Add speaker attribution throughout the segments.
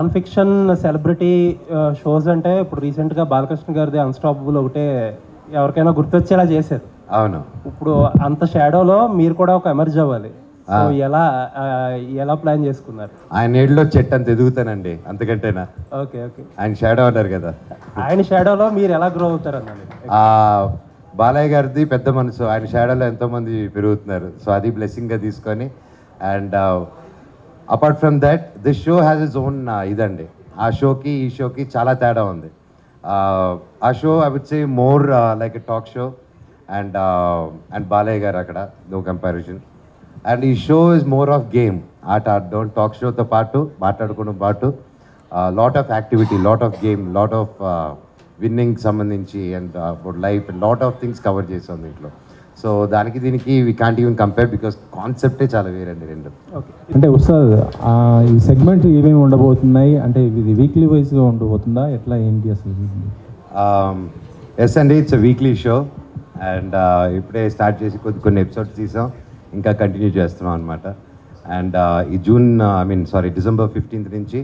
Speaker 1: Non fiction celebrity shows అంటే ఇప్పుడు రీసెంట్గా బాలకృష్ణ గారిది అన్స్టాపబుల్ ఒకటే ఎవరికైనా గుర్తొచ్చేలా చేశారు.
Speaker 2: అవును.
Speaker 1: ఇప్పుడు అంత షాడోలో మీరు కూడా ఒక ఎమర్జ్ అవ్వాలి. సో ఎలా ప్లాన్ చేసుకున్నారు?
Speaker 2: ఆయన ఏడులో చెట్టు అంత ఎదుగుతానండి, అంతకంటేనా.
Speaker 1: Okay okay.
Speaker 2: ఆయన షాడో అన్నారు కదా,
Speaker 1: ఆయన షాడోలో మీరు ఎలా గ్రో అవుతారు అన్నది.
Speaker 2: బాలయ్య గారిది పెద్ద మనసు, ఆయన షాడోలో ఎంతోమంది పెరుగుతున్నారు. సో అది బ్లెస్సింగ్గా తీసుకొని, and apart from that this show has its own ఇదండి. ఆ షోకి ఈ షోకి చాలా తేడా ఉంది. ఆ show I would say more like a talk show, and Balayya garu అక్కడ నో కంపారిజన్. అండ్ ఈ show is more of game, ఆట ఆడడం, టాక్ షోతో పాటు మాట్లాడుకోవడం పాటు lot of activity, lot of game, lot of winning సంబంధించి and about life, lot of things cover చేసాం దీంట్లో. సో దానికి దీనికి we can't even compare because కాన్సెప్టే చాలా వేరండి రెండు.
Speaker 1: ఓకే.
Speaker 3: అంటే ఉస్తాద్ ఈ సెగ్మెంట్ ఏమేమి ఉండబోతున్నాయి, అంటే ఇది వీక్లీ వైజ్గా ఉండబోతుందా, ఎట్లా ఏంటి అసలు?
Speaker 2: ఎస్ అండి, it's a weekly show and ఇప్పుడే స్టార్ట్ చేసి కొన్ని ఎపిసోడ్స్ తీసాం, ఇంకా కంటిన్యూ చేస్తున్నాం అనమాట. అండ్ ఈ డిసెంబర్ 15th నుంచి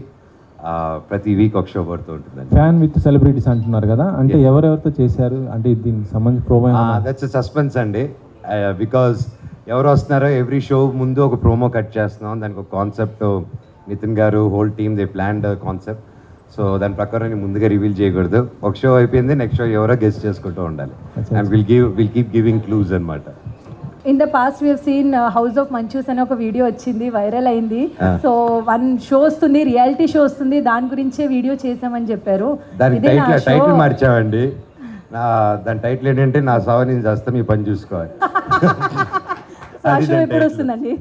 Speaker 2: ప్రతి వీక్ ఒక షో పడుతూ ఉంటుంది.
Speaker 3: ఫ్యాన్ విత్ సెలబ్రిటీస్ అంటున్నారు కదా, అంటే ఎవరెవరితో చేశారు, అంటే దీనికి సంబంధించి ప్రోమో?
Speaker 2: దట్స్ సస్పెన్స్ అండి, బికాజ్ ఎవరు వస్తున్నారో ఎవ్రీ షో ముందు ఒక ప్రోమో కట్ చేస్తున్నాం. దానికి ఒక కాన్సెప్ట్ నితిన్ గారు whole team they planned concept. So దాని ప్రకారం ముందుగా రివీల్ చేయకూడదు. ఒక షో అయిపోయింది, నెక్స్ట్ షో ఎవరో గెస్ట్ చేసుకుంటూ ఉండాలి. And will keep giving clues అనమాట.
Speaker 4: In the past we have seen house of Manchus అని ఒక వీడియో వచ్చింది, వైరల్ అయింది. సో వన్ షో వస్తుంది, రియాలిటీ షో వస్తుంది, దాని గురించే వీడియో చేసామని చెప్పారు.
Speaker 2: దాని టైటిల్ మార్చామండి. దాని టైటిల్ ఏంటంటే నా సావ నేను చేస్తా, మీ పని చూసుకోవాలి.
Speaker 4: ఆ షో ఎప్పుడు వస్తుందండి?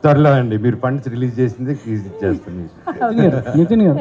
Speaker 2: త్వరలో అండి, మీరు ఫండ్స్ రిలీజ్ చేసింది చేస్తాను.
Speaker 3: నితిన్ గారు